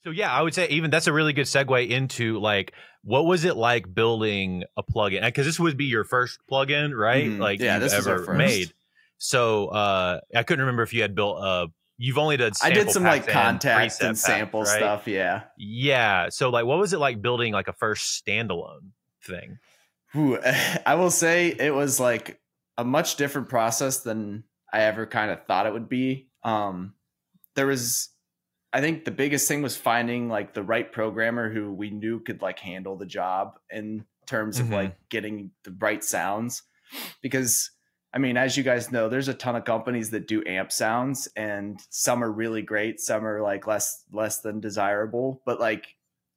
So yeah, I would say even that's a really good segue into like, what was it like building a plugin? Because this would be your first plugin, right? Like Yeah, you've this was our ever first. made. So I couldn't remember if you had built you've only done I sample did some packs like contact preset and sample packs, right? stuff. Yeah. Yeah. So like, what was it like building like a first standalone thing? Ooh, I will say it was like a much different process than I ever kind of thought it would be. There was, I think the biggest thing was finding like the right programmer who we knew could like handle the job in terms of like getting the right sounds. Because I mean, as you guys know, there's a ton of companies that do amp sounds, and some are really great, some are like less than desirable, but like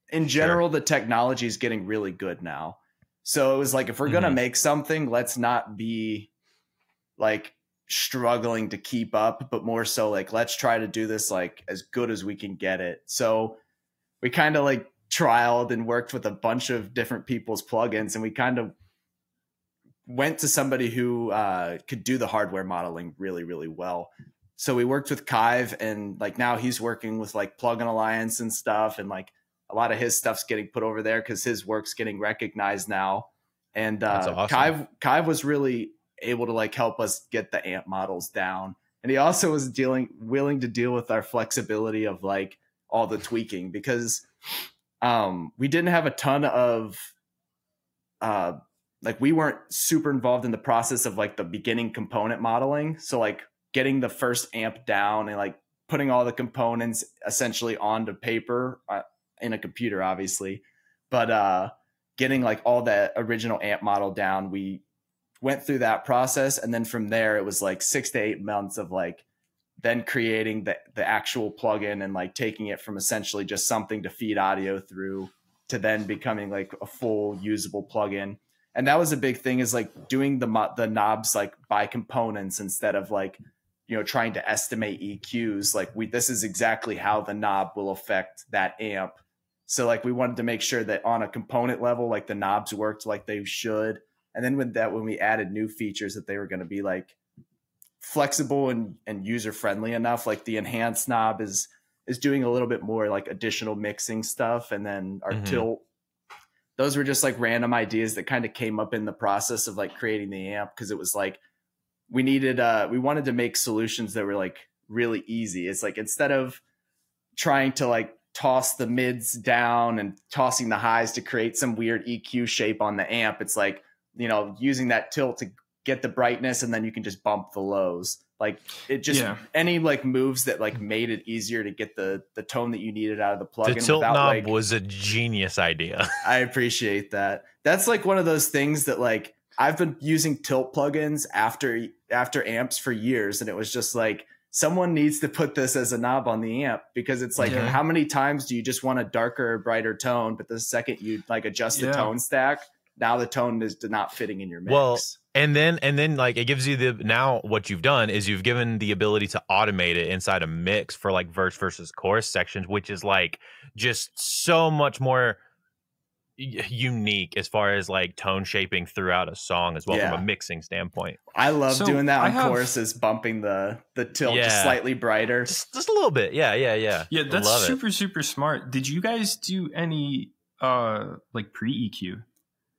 in general, the technology is getting really good now. So it was like, if we're going to make something, let's not be like struggling to keep up, but more so like, let's try to do this like as good as we can get it. So we kind of like trialed and worked with a bunch of different people's plugins, and we kind of went to somebody who could do the hardware modeling really, really well. So we worked with Kive, and like now he's working with like Plugin Alliance and stuff, and like a lot of his stuff's getting put over there because his work's getting recognized now. And That's awesome. Kive was really able to like help us get the amp models down, and he also was willing to deal with our flexibility of like all the tweaking, because we didn't have a ton of like, we weren't super involved in the process of like the beginning component modeling. So like getting the first amp down and like putting all the components essentially onto paper in a computer, obviously, but getting like all that original amp model down, we went through that process. And then from there, it was like 6 to 8 months of like then creating the actual plugin and like taking it from essentially just something to feed audio through to then becoming like a full usable plugin. And that was a big thing, is like doing the knobs like by components instead of like, you know, trying to estimate EQs. Like this is exactly how the knob will affect that amp. So like we wanted to make sure that on a component level, like the knobs worked like they should. And then when we added new features, that they were going to be like flexible and user friendly enough. Like the enhanced knob is doing a little bit more like additional mixing stuff. And then our tilt, those were just like random ideas that kind of came up in the process of like creating the amp. Cause it was like, we wanted to make solutions that were like really easy. It's like, instead of trying to like toss the mids down and tossing the highs to create some weird EQ shape on the amp, it's like, you know, using that tilt to get the brightness, and then you can just bump the lows. Like it just any like moves that like made it easier to get the tone that you needed out of the plugin. The tilt knob was a genius idea. I appreciate that. That's like one of those things that like I've been using tilt plugins after amps for years, and it was just like, someone needs to put this as a knob on the amp, because it's like, how many times do you just want a darker or brighter tone, but the second you like adjust the tone stack, now the tone is not fitting in your mix. Well, and then like it gives you now what you've done is you've given the ability to automate it inside a mix for like verse versus chorus sections, which is like just so much more unique as far as like tone shaping throughout a song as well, from a mixing standpoint. I love doing that on choruses, bumping the tilt just slightly brighter. Just a little bit. Yeah, that's super smart. Did you guys do any like pre-EQ?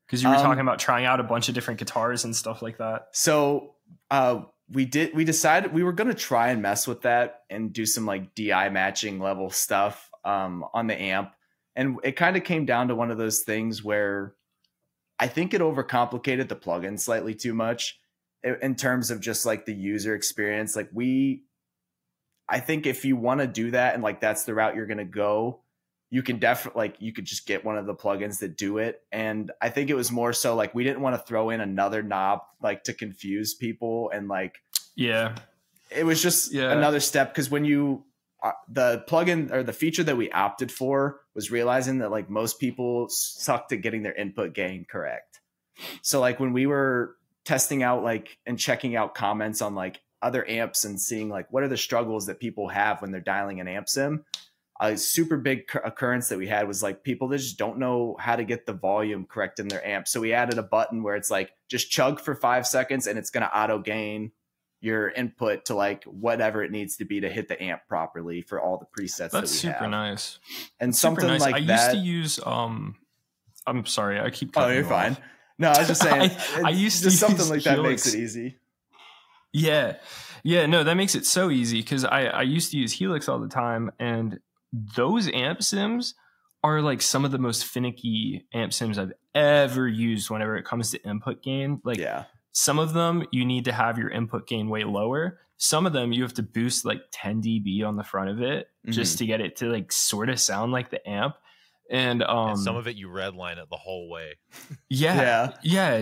Because you were talking about trying out a bunch of different guitars and stuff like that. So we decided we were going to try and mess with that and do some like DI matching level stuff on the amp. And it kind of came down to one of those things where I think it overcomplicated the plugin slightly too much in terms of just like the user experience. Like I think if you want to do that and like that's the route you're going to go, you can definitely like, you could just get one of the plugins that do it. And I think it was more so like, we didn't want to throw in another knob like to confuse people. And like, it was just another step. Cause when you, the plugin or the feature that we opted for was realizing that like most people sucked at getting their input gain correct. So like when we were testing out like and checking out comments on like other amps and seeing like what are the struggles that people have when they're dialing an amp sim, a super big occurrence that we had was like people that just don't know how to get the volume correct in their amp. So we added a button where it's like just chug for 5 seconds and it's going to auto gain your input to like whatever it needs to be to hit the amp properly for all the presets. That's super nice. And something nice. Like I that. I used to use I'm sorry, I keep cutting you're fine. No, I was just saying I used to just something use like Helix. That makes it easy. Yeah. Yeah, no, that makes it so easy because I used to use Helix all the time, and those amp sims are like some of the most finicky amp sims I've ever used whenever it comes to input gain. Like some of them you need to have your input gain way lower. Some of them you have to boost like 10 dB on the front of it just to get it to like sort of sound like the amp. And some of it you redline it the whole way. Yeah,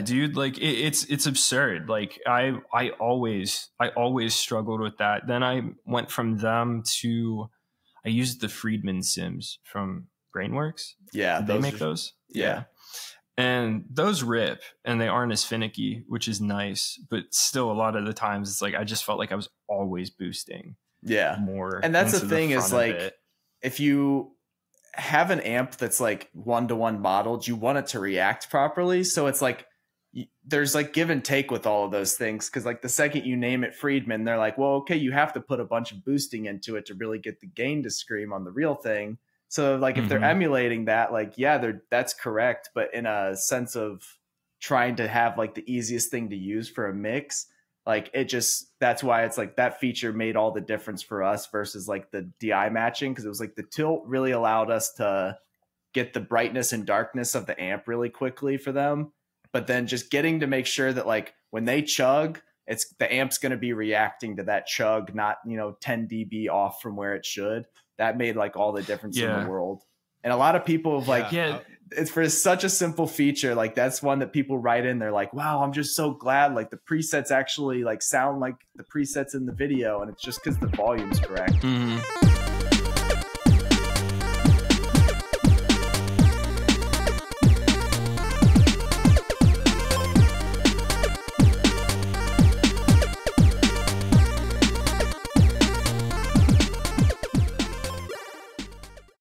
dude. Like it's absurd. Like I always struggled with that. Then I went from them to I used the Friedman sims from Brainworks. Yeah, they make those. Yeah. And those rip and they aren't as finicky, which is nice. But still, a lot of the times it's like I just felt like I was always boosting. More. And that's the thing is like if you have an amp that's like one-to-one modeled, you want it to react properly. So it's like there's like give and take with all of those things, because like the second you name it Friedman, they're like, well, okay, you have to put a bunch of boosting into it to really get the gain to scream on the real thing. So like if they're emulating that, like that's correct, but in a sense of trying to have like the easiest thing to use for a mix, like it just, that's why it's like that feature made all the difference for us versus like the DI matching, because it was like the tilt really allowed us to get the brightness and darkness of the amp really quickly for them. But then just getting to make sure that like when they chug, it's the amp's going to be reacting to that chug, not 10 dB off from where it should. That made like all the difference in the world. And a lot of people have like, it's for such a simple feature. Like that's one that people write in. They're like, wow, I'm just so glad like the presets actually like sound like the presets in the video. And it's just because the volume's correct.